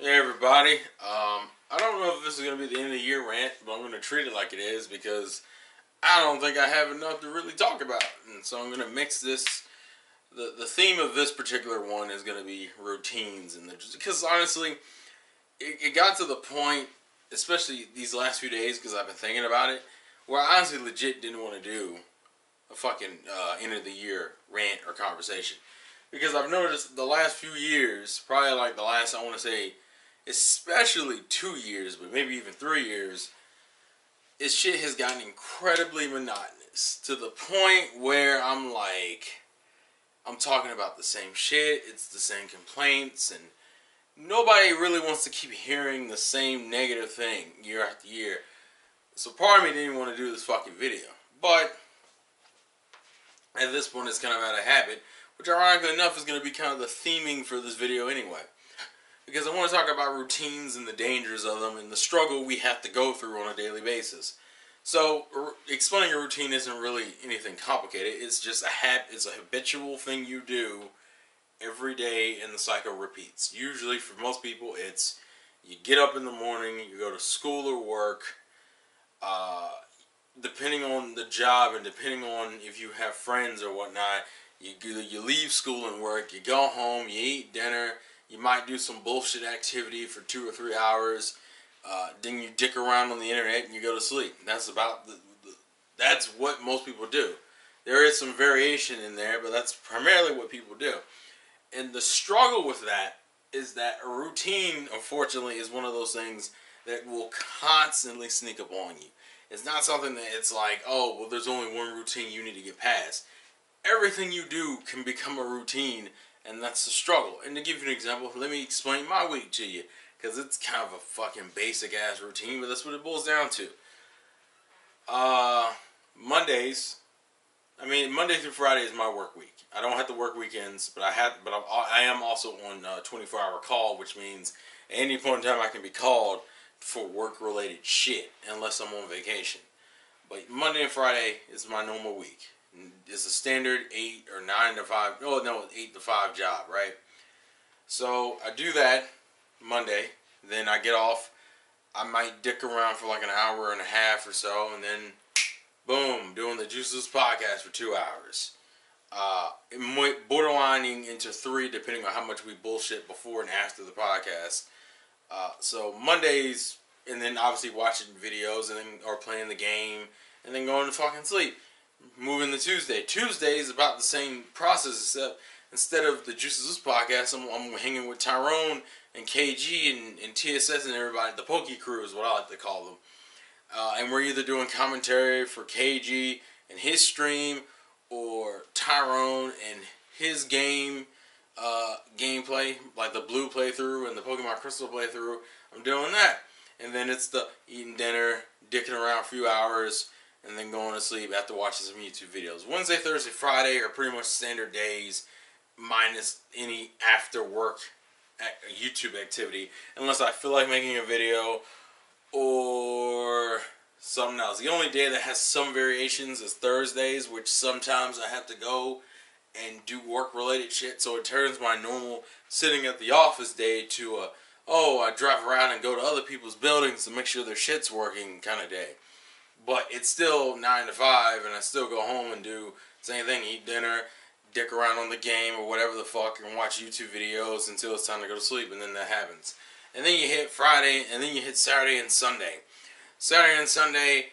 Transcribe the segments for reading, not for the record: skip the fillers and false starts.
Hey everybody, I don't know if this is going to be the end of the year rant, but I'm going to treat it like it is because I don't think I have enough to really talk about. And so I'm going to mix this, the theme of this particular one is going to be routines. Because honestly, it got to the point, especially these last few days because I've been thinking about it, where I honestly legit didn't want to do a fucking end of the year rant or conversation. Because I've noticed the last few years, probably like the last, I want to say, especially 2 years, but maybe even 3 years, this shit has gotten incredibly monotonous to the point where I'm like, I'm talking about the same shit, it's the same complaints, and nobody really wants to keep hearing the same negative thing year after year. So part of me didn't want to do this fucking video, but at this point it's kind of out of habit, which ironically enough is going to be kind of the theming for this video anyway. Because I want to talk about routines and the dangers of them and the struggle we have to go through on a daily basis. So, explaining a routine isn't really anything complicated. It's just it's a habitual thing you do every day and the cycle repeats. Usually for most people it's you get up in the morning, you go to school or work, depending on the job and depending on if you have friends or whatnot, you leave school and work, you go home, you eat dinner. You might do some bullshit activity for 2 or 3 hours. Then you dick around on the internet and you go to sleep. That's about that's what most people do. There is some variation in there, but that's primarily what people do. And the struggle with that is that a routine, unfortunately, is one of those things that will constantly sneak up on you. It's not something that it's like, oh, well, there's only one routine you need to get past. Everything you do can become a routine. And that's the struggle. And to give you an example, let me explain my week to you. Because it's kind of a fucking basic ass routine, but that's what it boils down to. Mondays. Monday through Friday is my work week. I don't have to work weekends, but I am also on 24-hour call, which means at any point in time I can be called for work-related shit, unless I'm on vacation. But Monday and Friday is my normal week. It's a standard 8 or 9 to 5. Oh no, 8 to 5 job, right? So I do that Monday. Then I get off. I might dick around for like an hour and a half or so, and then boom, doing the Juiceless podcast for 2 hours. Borderlining into 3, depending on how much we bullshit before and after the podcast. So Mondays, and then obviously watching videos, and then or playing the game, and then going to fucking sleep. Moving to Tuesday. Tuesday is about the same process, except instead of the Juices podcast, I'm hanging with Tyrone and KG and TSS and everybody. The Pokey Crew is what I like to call them. And we're either doing commentary for KG and his stream, or Tyrone and his gameplay, like the Blue playthrough and the Pokemon Crystal playthrough. I'm doing that. And then it's the eating dinner, dicking around a few hours, and then going to sleep after watching some YouTube videos. Wednesday, Thursday, Friday are pretty much standard days, minus any after work YouTube activity, unless I feel like making a video or something else. The only day that has some variations is Thursdays, which sometimes I have to go and do work-related shit, so it turns my normal sitting at the office day to I drive around and go to other people's buildings to make sure their shit's working kind of day. But it's still 9 to 5, and I still go home and do the same thing, eat dinner, dick around on the game or whatever the fuck, and watch YouTube videos until it's time to go to sleep, and then that happens. And then you hit Friday, and then you hit Saturday and Sunday. Saturday and Sunday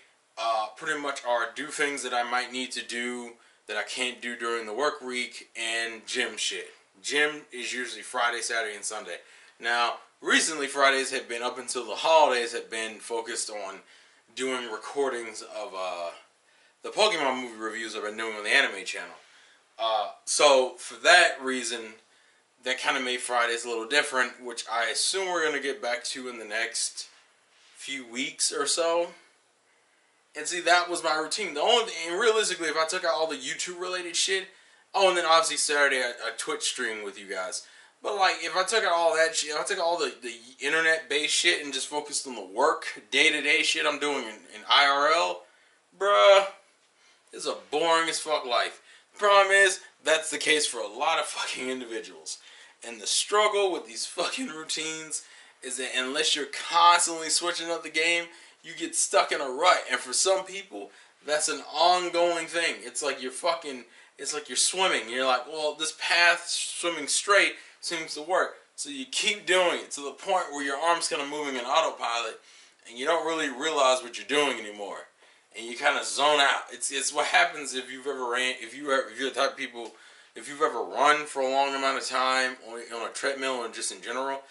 pretty much are do things that I might need to do that I can't do during the work week, and gym shit. Gym is usually Friday, Saturday, and Sunday. Now, recently Fridays have been, up until the holidays, have been focused on doing recordings of the Pokemon movie reviews I've been doing on the anime channel. So for that reason, that kind of made Fridays a little different, which I assume we're going to get back to in the next few weeks or so. And see, that was my routine. The only thing, and realistically, if I took out all the YouTube related shit, and then obviously Saturday I Twitch stream with you guys. But like, if I took out all that shit, if I took out all the internet-based shit and just focused on the work, day-to-day shit I'm doing in IRL, bruh, it's a boring as fuck life. The problem is, that's the case for a lot of fucking individuals. And the struggle with these fucking routines is that unless you're constantly switching up the game, you get stuck in a rut. And for some people, that's an ongoing thing. It's like you're swimming. You're like, well, this path swimming straight seems to work. So you keep doing it to the point where your arm's kind of moving in autopilot, and you don't really realize what you're doing anymore. And you kind of zone out. It's what happens if you're the type of people, if you've ever run for a long amount of time on a treadmill or just in general,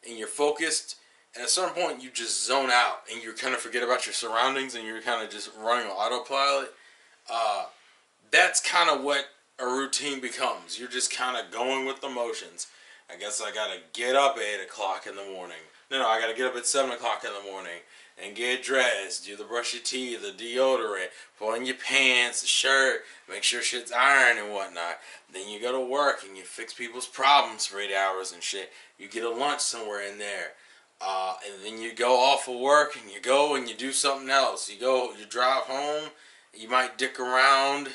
and you're focused, at a certain point you just zone out and you kind of forget about your surroundings and you're kind of just running on autopilot. That's kind of what a routine becomes. You're just kind of going with the motions. I guess I gotta get up at 8 o'clock in the morning. No, I gotta get up at 7 o'clock in the morning and get dressed, do the brush your teeth, the deodorant, put on your pants, the shirt, make sure shit's ironed and whatnot. Then you go to work and you fix people's problems for 8 hours and shit. You get a lunch somewhere in there. And then you go off of work and you go and you do something else. You drive home, you might dick around.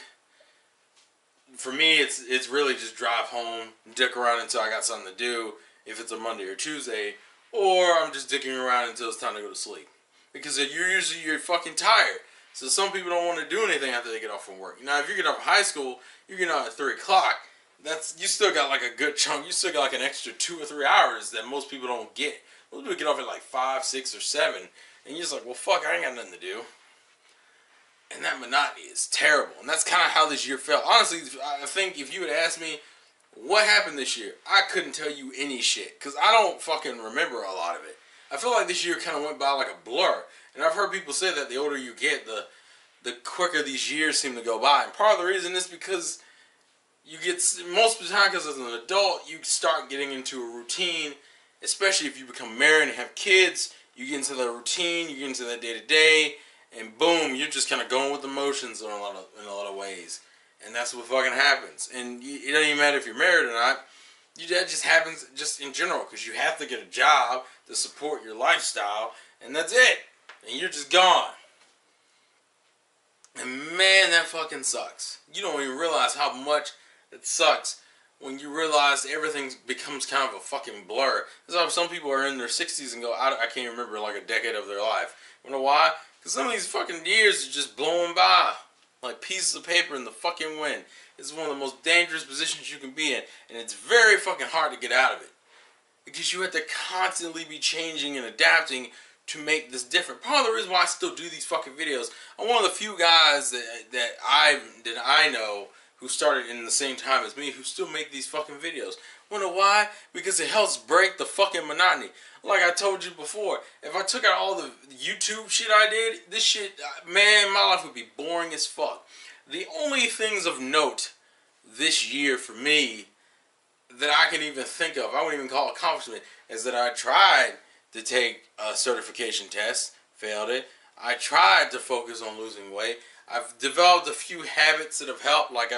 For me, it's really just drive home, dick around until I got something to do, if it's a Monday or Tuesday, or I'm just dicking around until it's time to go to sleep. Because you're fucking tired. So some people don't want to do anything after they get off from work. Now, if you get off high school, you get out at 3 o'clock. You still got like a good chunk. You still got like an extra 2 or 3 hours that most people don't get. Most people get off at like 5, 6, or 7. And you're just like, well, fuck, I ain't got nothing to do. And that monotony is terrible. And that's kind of how this year felt. Honestly, I think if you had asked me what happened this year, I couldn't tell you any shit. Because I don't fucking remember a lot of it. I feel like this year kind of went by like a blur. And I've heard people say that the older you get, the quicker these years seem to go by. And part of the reason is because you get, most of the time, because as an adult, you start getting into a routine. Especially if you become married and have kids, you get into the routine, you get into that day-to-day, and boom, you're just kind of going with the motions in a lot of ways. And that's what fucking happens. And it doesn't even matter if you're married or not. That just happens just in general, because you have to get a job to support your lifestyle, and that's it. And you're just gone. And man, that fucking sucks. You don't even realize how much it sucks when you realize everything becomes kind of a fucking blur. That's why some people are in their 60s and go, I can't remember like a decade of their life. You know why? Because some of these fucking years are just blowing by like pieces of paper in the fucking wind. It's one of the most dangerous positions you can be in, and it's very fucking hard to get out of it. Because you have to constantly be changing and adapting to make this different. Part of the reason why I still do these fucking videos, I'm one of the few guys that I know who started in the same time as me who still make these fucking videos. Wonder why? Because it helps break the fucking monotony. Like I told you before, if I took out all the YouTube shit I did, this shit, man, my life would be boring as fuck. The only things of note this year for me that I can even think of, I wouldn't even call accomplishment, is that I tried to take a certification test, failed it. I tried to focus on losing weight. I've developed a few habits that have helped. Like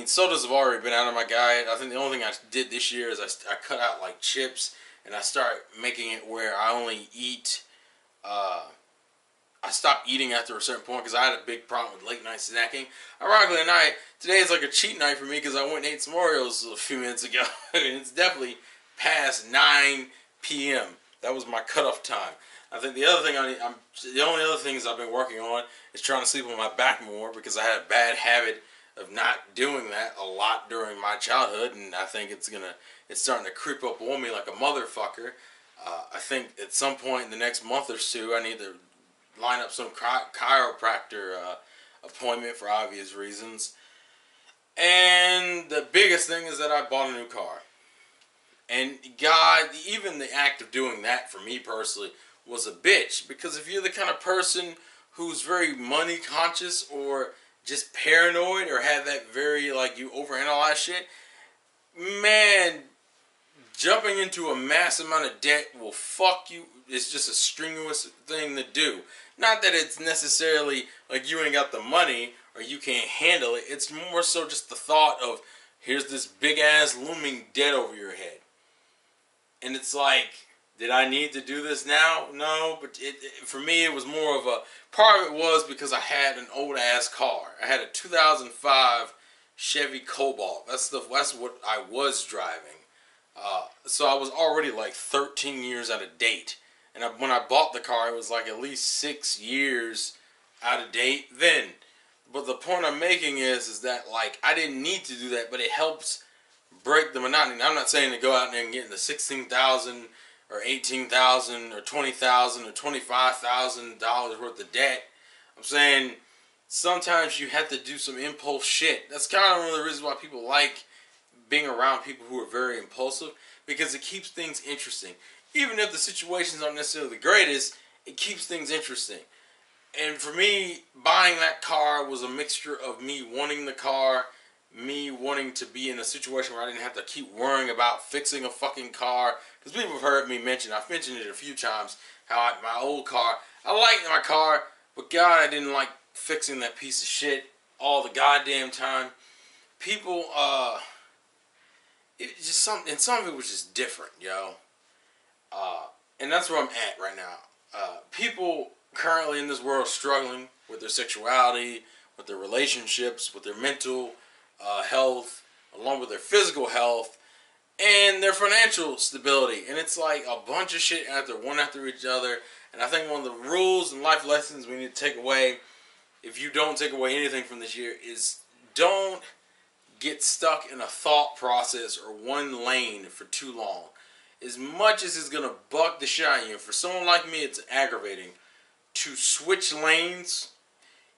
sodas have already been out of my diet. I think the only thing I did this year is I cut out like chips, and I start making it where I only eat, I stopped eating after a certain point because I had a big problem with late night snacking. Ironically tonight, today is like a cheat night for me because I went and ate some Oreos a few minutes ago. And it's definitely past 9 p.m. That was my cutoff time. I think the other thing the only other things I've been working on is trying to sleep on my back more because I had a bad habit of not doing that a lot during my childhood, and I think it's starting to creep up on me like a motherfucker. I think at some point in the next month or two, I need to line up some chiropractor appointment for obvious reasons. And the biggest thing is that I bought a new car. And God, even the act of doing that for me personally was a bitch. Because if you're the kind of person who's very money conscious or just paranoid or have that very, like, you overanalyze shit, man, jumping into a massive amount of debt will fuck you. It's just a strenuous thing to do. Not that it's necessarily like you ain't got the money or you can't handle it. It's more so just the thought of, here's this big ass looming debt over your head. And it's like, did I need to do this now? No, but for me it was more of a, part of it was because I had an old ass car. I had a 2005 Chevy Cobalt. That's what I was driving. So I was already like 13 years out of date. And when I bought the car, it was like at least 6 years out of date then. But the point I'm making is that like I didn't need to do that, but it helps break the monotony. Now, I'm not saying to go out there and get into $16,000 or $18,000 or $20,000 or $25,000 worth of debt. I'm saying sometimes you have to do some impulse shit. That's kind of one of the reasons why people like being around people who are very impulsive, because it keeps things interesting. Even if the situations aren't necessarily the greatest, it keeps things interesting. And for me, buying that car was a mixture of me wanting the car, me wanting to be in a situation where I didn't have to keep worrying about fixing a fucking car. Because people have heard me mention, I've mentioned it a few times, how my old car, I liked my car, but God, I didn't like fixing that piece of shit all the goddamn time. People, it just and some of it was just different, yo. And that's where I'm at right now. People currently in this world struggling with their sexuality, with their relationships, with their mental health, along with their physical health, and their financial stability. And it's like a bunch of shit one after each other. And I think one of the rules and life lessons we need to take away, if you don't take away anything from this year, is don't get stuck in a thought process or one lane for too long. As much as it's going to buck the shit out of you, for someone like me, it's aggravating to switch lanes,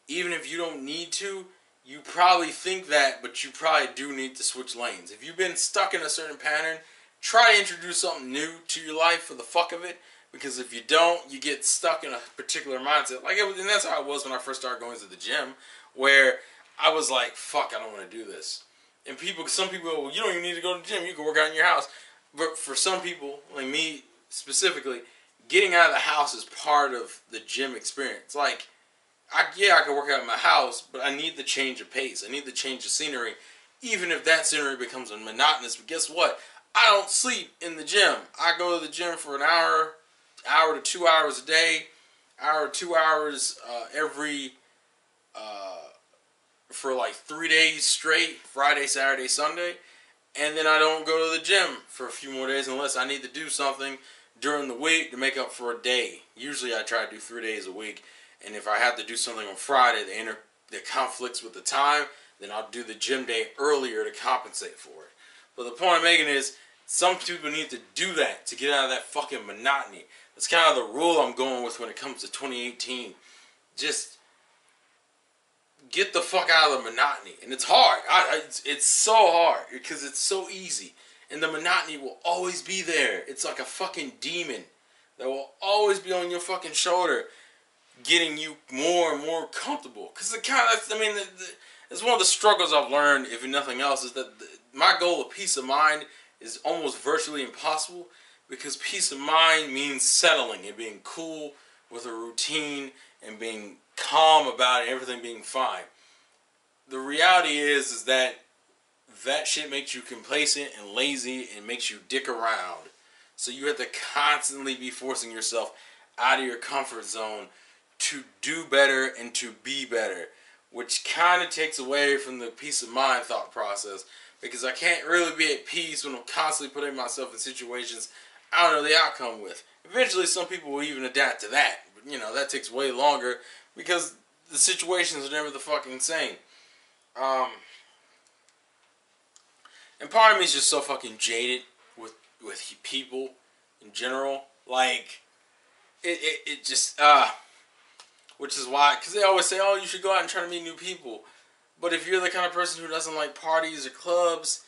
even if you don't need to. You probably think that, but you probably do need to switch lanes. If you've been stuck in a certain pattern, try to introduce something new to your life for the fuck of it. Because if you don't, you get stuck in a particular mindset. And that's how it was when I first started going to the gym, where I was like, fuck, I don't want to do this. And some people go, well, you don't even need to go to the gym. You can work out in your house. But for some people, like me specifically, getting out of the house is part of the gym experience. Like, I can work out in my house, but I need the change of pace. I need the change of scenery, even if that scenery becomes monotonous. But guess what? I don't sleep in the gym. I go to the gym for an hour to 2 hours a day, hour to 2 hours for like 3 days straight, Friday, Saturday, Sunday. And then I don't go to the gym for a few more days unless I need to do something during the week to make up for a day. Usually I try to do 3 days a week. And if I have to do something on Friday that conflicts with the time, then I'll do the gym day earlier to compensate for it. But the point I'm making is, some people need to do that to get out of that fucking monotony. That's kind of the rule I'm going with when it comes to 2018. Just get the fuck out of the monotony. And it's hard. It's so hard because it's so easy. And the monotony will always be there. It's like a fucking demon that will always be on your fucking shoulder, getting you more and more comfortable. Because it's one of the struggles I've learned, if nothing else, is that my goal of peace of mind is almost virtually impossible, because peace of mind means settling and being cool with a routine and being calm about it, everything being fine. The reality is that shit makes you complacent and lazy and makes you dick around. So you have to constantly be forcing yourself out of your comfort zone to do better and to be better, which kind of takes away from the peace of mind thought process, because I can't really be at peace when I'm constantly putting myself in situations I don't know the outcome with. Eventually some people will even adapt to that, but that takes way longer because the situations are never the fucking same. And part of me is just so fucking jaded with people in general. Like, it just, which is why, because they always say, oh, you should go out and try to meet new people. But if you're the kind of person who doesn't like parties or clubs,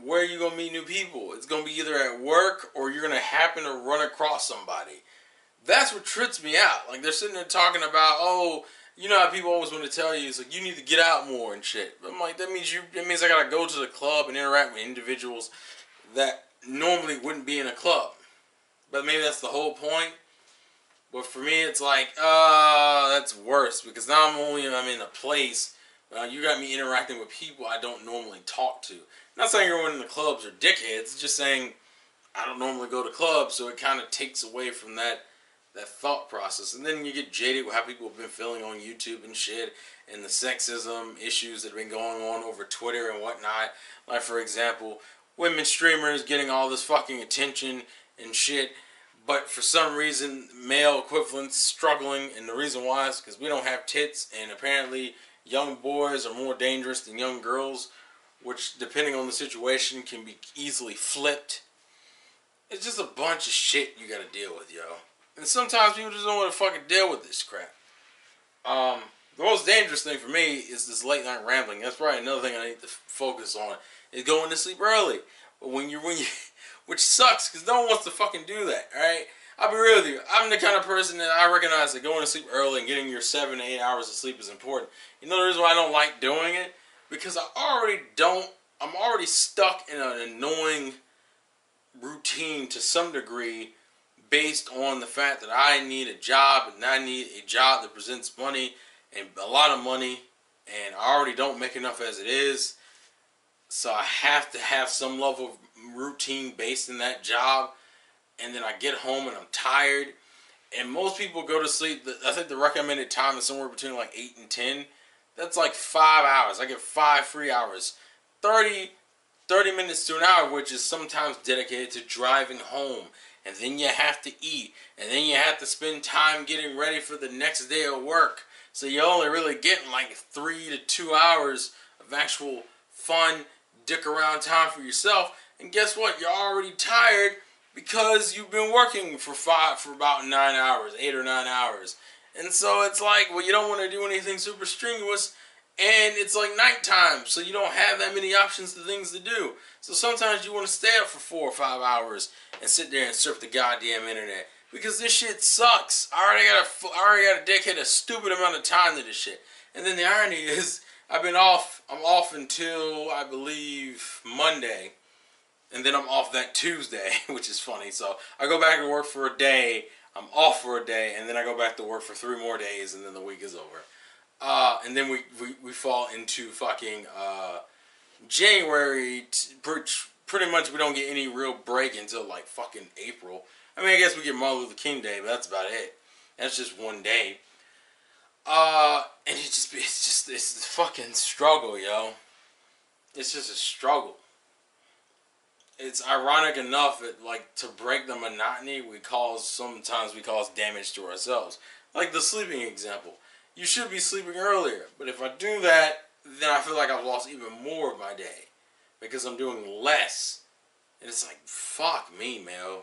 where are you going to meet new people? It's going to be either at work or you're going to happen to run across somebody. That's what trips me out. Like, they're sitting there talking about, oh, you know how people always want to tell you, it's like, you need to get out more and shit. But I'm like, that means I got to go to the club and interact with individuals that normally wouldn't be in a club. But maybe that's the whole point. But for me, it's like, that's worse, because now I'm in a place. You got me interacting with people I don't normally talk to. Not saying everyone in the clubs are dickheads. It's just saying I don't normally go to clubs, so it kind of takes away from that thought process. And then you get jaded with how people have been feeling on YouTube and shit, and the sexism issues that have been going on over Twitter and whatnot. Like, for example, women streamers getting all this fucking attention and shit. But for some reason, male equivalents struggling, and the reason why is because we don't have tits, and apparently young boys are more dangerous than young girls, which, depending on the situation, can be easily flipped. It's just a bunch of shit you gotta deal with, yo. And sometimes people just don't want to fucking deal with this crap. The most dangerous thing for me is this late night rambling. That's probably another thing I need to focus on, is going to sleep early. But when you which sucks, because no one wants to fucking do that, alright? I'll be real with you. I'm the kind of person that I recognize that going to sleep early and getting your 7 to 8 hours of sleep is important. You know the reason why I don't like doing it? Because I'm already stuck in an annoying routine to some degree, based on the fact that I need a job, and I need a job that presents money, and a lot of money, and I already don't make enough as it is. So I have to have some level of routine based in that job. And then I get home and I'm tired. And most people go to sleep, I think the recommended time is somewhere between like 8 and 10. That's like 5 hours. I get 5 free hours. 30 minutes to an hour, which is sometimes dedicated to driving home. And then you have to eat. And then you have to spend time getting ready for the next day of work. So you're only really getting like 3 to 2 hours of actual fun, dick around time for yourself. And guess what? You're already tired because you've been working for about 9 hours, 8 or 9 hours. And so it's like, well, you don't want to do anything super strenuous, and it's like nighttime, so you don't have that many options of things to do. So sometimes you want to stay up for 4 or 5 hours and sit there and surf the goddamn internet, because this shit sucks. I already got to dedicate a stupid amount of time to this shit. And then the irony is, I'm off until, I believe, Monday. And then I'm off that Tuesday, which is funny. So I go back to work for a day, I'm off for a day, and then I go back to work for 3 more days, and then the week is over. And then we fall into fucking January. Pretty much we don't get any real break until like fucking April. I mean, I guess we get Martin Luther King Day, but that's about it. That's just one day. And it's a fucking struggle, yo. It's just a struggle. It's ironic enough that, like, to break the monotony, sometimes we cause damage to ourselves. Like the sleeping example. You should be sleeping earlier, but if I do that, then I feel like I've lost even more of my day, because I'm doing less. And it's like, fuck me, man.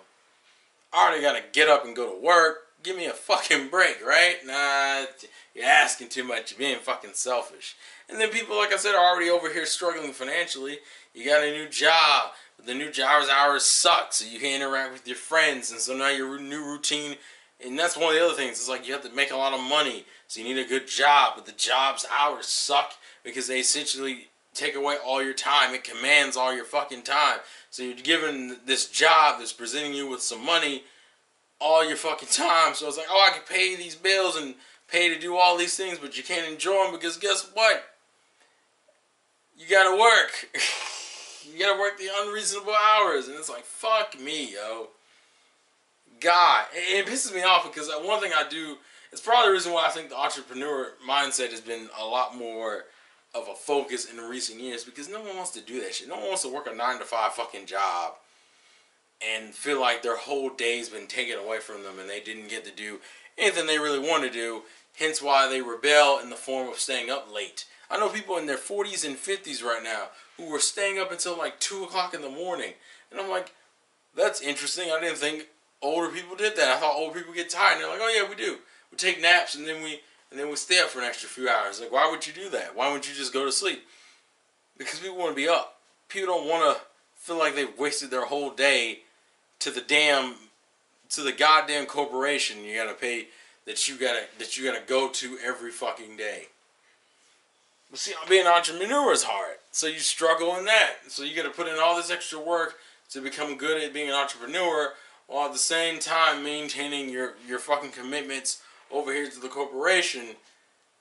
I already gotta get up and go to work. Give me a fucking break, right? Nah, you're asking too much. You're being fucking selfish. And then people, like I said, are already over here struggling financially. You got a new job. But the new job's hours suck, so you can't interact with your friends. And so now your new routine, and that's one of the other things. It's like you have to make a lot of money, so you need a good job. But the job's hours suck because they essentially take away all your time. It commands all your fucking time. So you're given this job that's presenting you with some money all your fucking time. So it's like, oh, I can pay these bills and pay to do all these things, but you can't enjoy them because guess what? You gotta work. You gotta work the unreasonable hours. And it's like, fuck me, yo. God. It pisses me off because one thing I do, it's probably the reason why I think the entrepreneur mindset has been a lot more of a focus in recent years, because no one wants to do that shit. No one wants to work a 9 to 5 fucking job and feel like their whole day's been taken away from them and they didn't get to do anything they really want to do, hence why they rebel in the form of staying up late. I know people in their 40s and 50s right now who were staying up until like 2 o'clock in the morning. And I'm like, that's interesting. I didn't think older people did that. I thought older people get tired. And they're like, oh yeah, we do. We take naps and then we stay up for an extra few hours. Like, why would you do that? Why wouldn't you just go to sleep? Because people want to be up. People don't want to feel like they've wasted their whole day to the goddamn corporation you gotta pay, that you gotta go to every fucking day. But see, being an entrepreneur is hard. So you struggle in that. So you gotta put in all this extra work to become good at being an entrepreneur, while at the same time maintaining your fucking commitments over here to the corporation,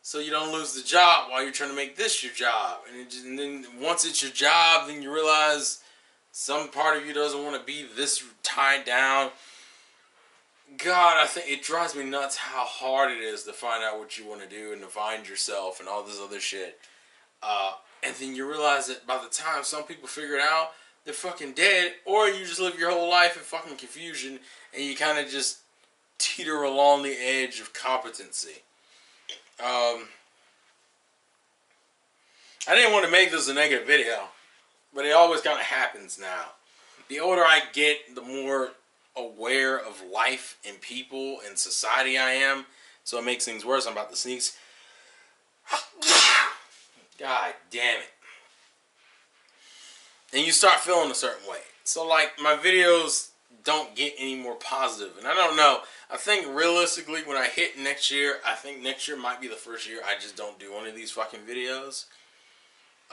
so you don't lose the job while you're trying to make this your job. And then once it's your job, then you realize some part of you doesn't want to be this tied down. God, I think it drives me nuts how hard it is to find out what you want to do and to find yourself and all this other shit. And then you realize that by the time some people figure it out, they're fucking dead, or you just live your whole life in fucking confusion and you kind of just teeter along the edge of competency. I didn't want to make this a negative video, but it always kind of happens now. The older I get, the more aware of life and people and society I am, so it makes things worse. I'm about to sneeze. God damn it. And you start feeling a certain way. So, like, my videos don't get any more positive. And I don't know. I think, realistically, when I hit next year, I think next year might be the first year I just don't do one of these fucking videos.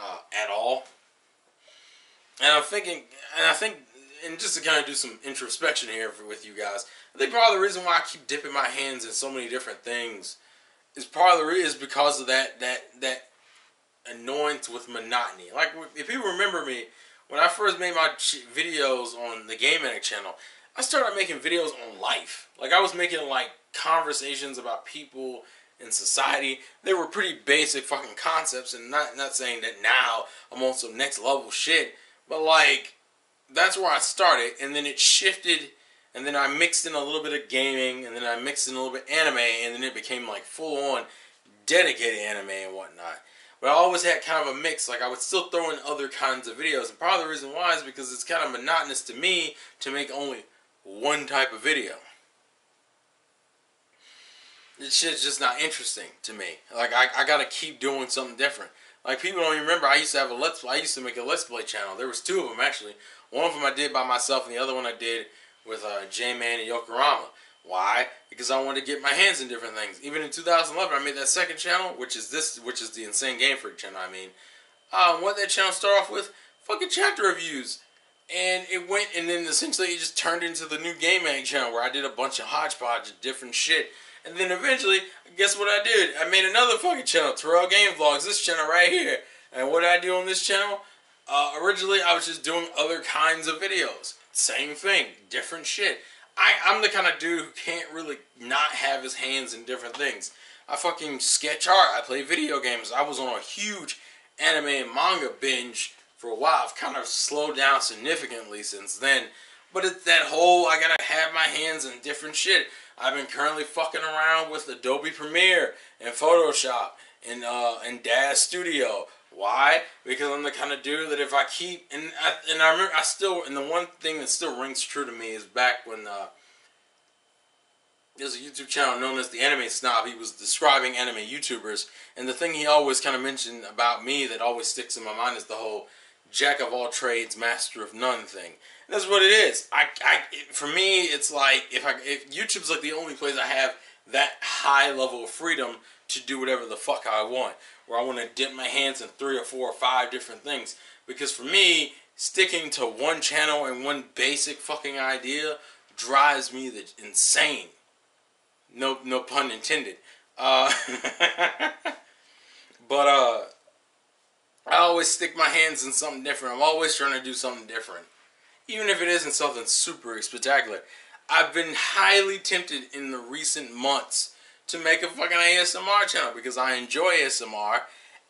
At all. And I'm thinking, and just to kind of do some introspection here with you guys, I think part of the reason why I keep dipping my hands in so many different things is because of that annoyance with monotony. Like, if people remember me, when I first made my videos on the Game Addict channel, I started making videos on life. Like, I was making, like, conversations about people in society. They were pretty basic fucking concepts, and not saying that now I'm on some next level shit, but, like, that's where I started, and then it shifted, and then I mixed in a little bit of gaming, and then I mixed in a little bit of anime, and then it became, like, full-on dedicated anime and whatnot. But I always had kind of a mix. Like, I would still throw in other kinds of videos. And part of the reason why is because it's kind of monotonous to me to make only one type of video. This shit's just not interesting to me. Like, I gotta keep doing something different. Like, people don't even remember, I used to make a Let's Play channel. There was two of them, actually. One of them I did by myself, and the other one I did with J-Man and Yokorama. Why? Because I wanted to get my hands in different things. Even in 2011, I made that second channel, which is the Insane Game Freak channel, I mean. What that channel started off with? Fucking chapter reviews. And it went, and then essentially it just turned into the new Game Addict channel, where I did a bunch of hodgepodge of different shit. And then eventually, guess what I did? I made another fucking channel, Terrell Game Vlogs, this channel right here. And what did I do on this channel? Originally, I was just doing other kinds of videos. Same thing, different shit. I'm the kind of dude who can't really not have his hands in different things. I fucking sketch art. I play video games. I was on a huge anime and manga binge for a while. I've kind of slowed down significantly since then. But it's that whole, I gotta have my hands in different shit. I've been currently fucking around with Adobe Premiere and Photoshop and Daz Studio. Why? Because I'm the kind of dude that if I keep, and I remember, and the one thing that still rings true to me is back when there's a YouTube channel known as the Anime Snob. He was describing anime YouTubers, and the thing he always kind of mentioned about me that always sticks in my mind is the whole jack of all trades, master of none thing. And that's what it is. For me, it's like if YouTube's like the only place I have that high level of freedom to do whatever the fuck I want, where I want to dip my hands in 3 or 4 or 5 different things. Because for me, sticking to one channel and one basic fucking idea drives me insane. No pun intended. But I always stick my hands in something different. I'm always trying to do something different. Even if it isn't something super spectacular. I've been highly tempted in the recent months to make a fucking ASMR channel because I enjoy ASMR,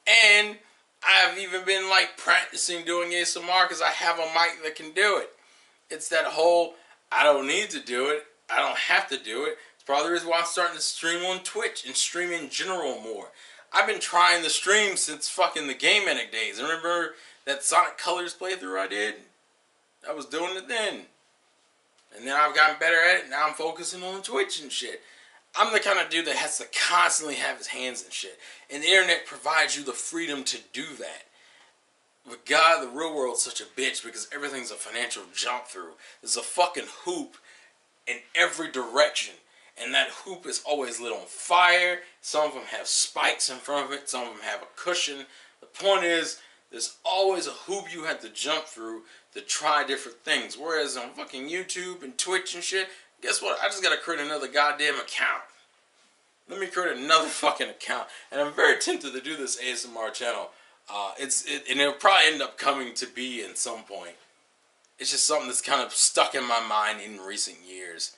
and I've even been like practicing doing ASMR because I have a mic that can do it. It's that whole, I don't need to do it, I don't have to do it. It's probably the reason why I'm starting to stream on Twitch and stream in general more. I've been trying to stream since fucking the Game Addict days. Remember that Sonic Colors playthrough I did? I was doing it then. And then I've gotten better at it. Now I'm focusing on Twitch and shit. I'm the kind of dude that has to constantly have his hands in shit. And the internet provides you the freedom to do that. But God, the real world's such a bitch because everything's a financial jump through. There's a fucking hoop in every direction. And that hoop is always lit on fire. Some of them have spikes in front of it. Some of them have a cushion. The point is, there's always a hoop you have to jump through to try different things. Whereas on fucking YouTube and Twitch and shit, guess what? I just gotta create another goddamn account. Let me create another fucking account. And I'm very tempted to do this ASMR channel. And it'll probably end up coming to be in some point. It's just something that's kind of stuck in my mind in recent years.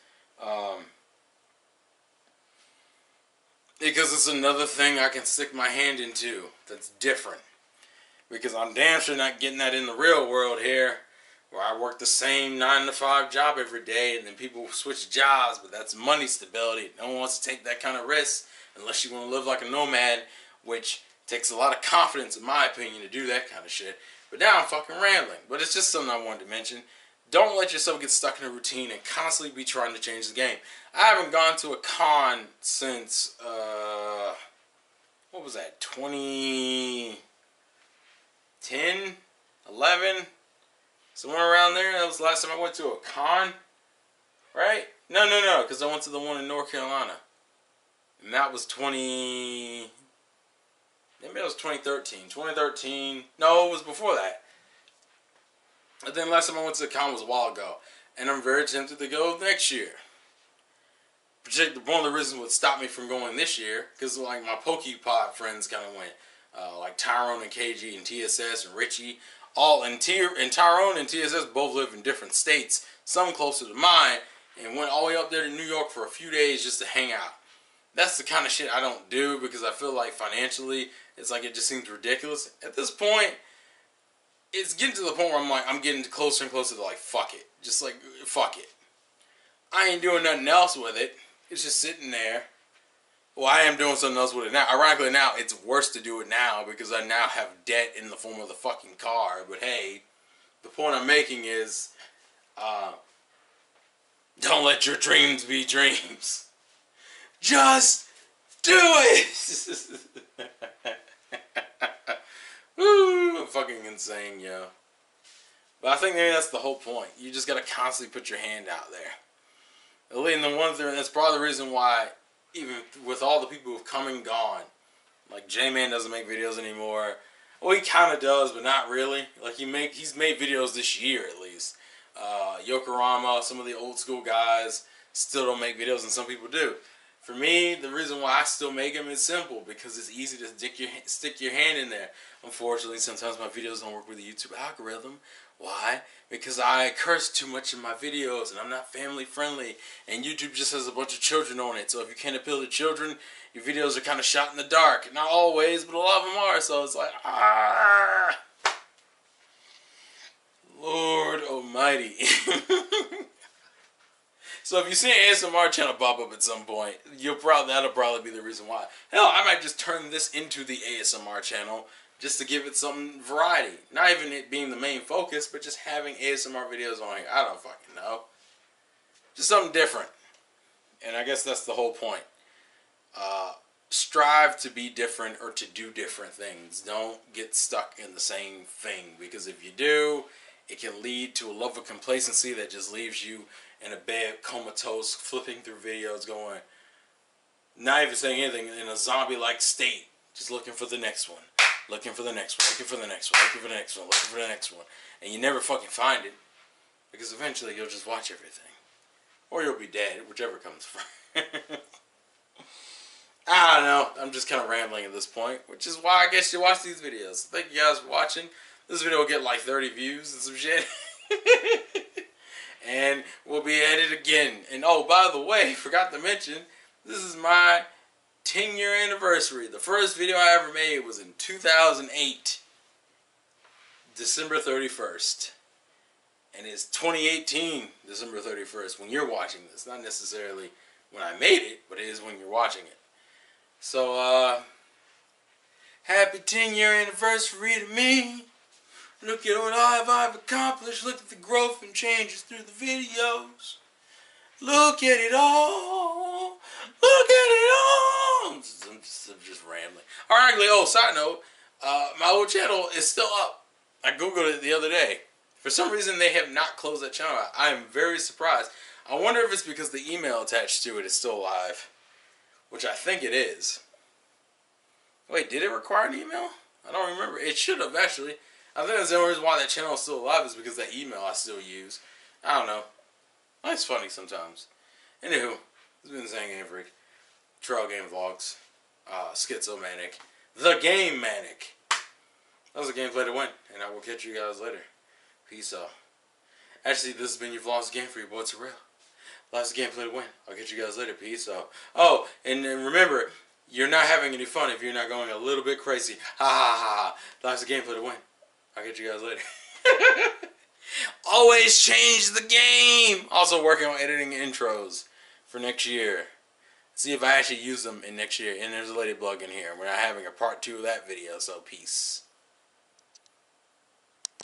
Because it's another thing I can stick my hand into that's different. Because I'm damn sure not getting that in the real world here. where I work the same 9 to 5 job every day, and then people switch jobs, but that's money stability. No one wants to take that kind of risk unless you want to live like a nomad, which takes a lot of confidence, in my opinion, to do that kind of shit. But now I'm fucking rambling. But it's just something I wanted to mention. Don't let yourself get stuck in a routine and constantly be trying to change the game. I haven't gone to a con since, what was that, 2010, 11? Somewhere around there. That was the last time I went to a con. Right? No, because I went to the one in North Carolina. And that was maybe it was 2013. 2013. No, it was before that. And then last time I went to the con was a while ago. And I'm very tempted to go next year. One of the reasons would stop me from going this year, because like my PokePod friends kind of went. Like Tyrone and KG and TSS and Richie. Tyrone and TSS both live in different states. Some closer to mine. And went all the way up there to New York for a few days just to hang out. That's the kind of shit I don't do because I feel like financially it's like it just seems ridiculous. At this point, it's getting to the point where I'm getting closer and closer to like, fuck it. Just like, fuck it. I ain't doing nothing else with it. It's just sitting there. Well, I am doing something else with it now. Ironically now, it's worse to do it now because I now have debt in the form of the fucking car. But hey, the point I'm making is, don't let your dreams be dreams. Just do it! Woo, I'm fucking insane, yo. But I think maybe that's the whole point. You just gotta constantly put your hand out there. And the one thing, that's probably the reason why, even with all the people who've come and gone, like J-Man doesn't make videos anymore. Well, he kind of does, but not really. Like he's made videos this year at least. Yokorama, some of the old school guys still don't make videos, and some people do. For me, the reason why I still make them is simple, because it's easy to stick your hand in there. Unfortunately, sometimes my videos don't work with the YouTube algorithm. Why? Because I curse too much in my videos, and I'm not family friendly, and YouTube just has a bunch of children on it. So if you can't appeal to children, your videos are kind of shot in the dark. Not always, but a lot of them are. So it's like, Lord Almighty. So if you see an ASMR channel pop up at some point, that'll probably be the reason why. Hell, I might just turn this into the ASMR channel just to give it some variety. Not even it being the main focus, but just having ASMR videos on here. I don't fucking know. Just something different. And I guess that's the whole point. Strive to be different or to do different things. Don't get stuck in the same thing, because if you do, it can lead to a love of complacency that just leaves you in a bed, comatose, flipping through videos, going, not even saying anything, in a zombie-like state, just looking for the next one, looking for the next one, looking for the next one, looking for the next one, looking for the next one, and you never fucking find it, because eventually you'll just watch everything, or you'll be dead, whichever comes first. I don't know, I'm just kind of rambling at this point, which is why I guess you watch these videos. Thank you guys for watching. This video will get like 30 views and some shit. And we'll be at it again. And oh, by the way, forgot to mention, this is my 10-year anniversary. The first video I ever made was in 2008, December 31st. And it's 2018, December 31st, when you're watching this. Not necessarily when I made it, but it is when you're watching it. So, happy 10-year anniversary to me. Look at what I've accomplished. Look at the growth and changes through the videos. Look at it all. Look at it all. I'm just rambling. Alright, side note. My old channel is still up. I googled it the other day. For some reason, they have not closed that channel. I am very surprised. I wonder if it's because the email attached to it is still alive. Which I think it is. Wait, did it require an email? I don't remember. It should have, actually. I think that's the only reason why that channel is still alive is because that email I still use. I don't know. That's funny sometimes. Anywho, this has been Zang Avery. Trail Game Vlogs. Schizomanic. The Game Manic. That was a gameplay to win. And I will catch you guys later. Peace out. Actually, this has been your Vlogs Game for your boy Terrell. Last gameplay to win. I'll catch you guys later. Peace out. Oh, and remember, you're not having any fun if you're not going a little bit crazy. Ha ha ha ha. Last gameplay to win. I'll catch you guys later. Oh. always change the game. Also working on editing intros for next year. See if I actually use them in next year. And there's a ladybug in here. We're not having a part 2 of that video, so peace.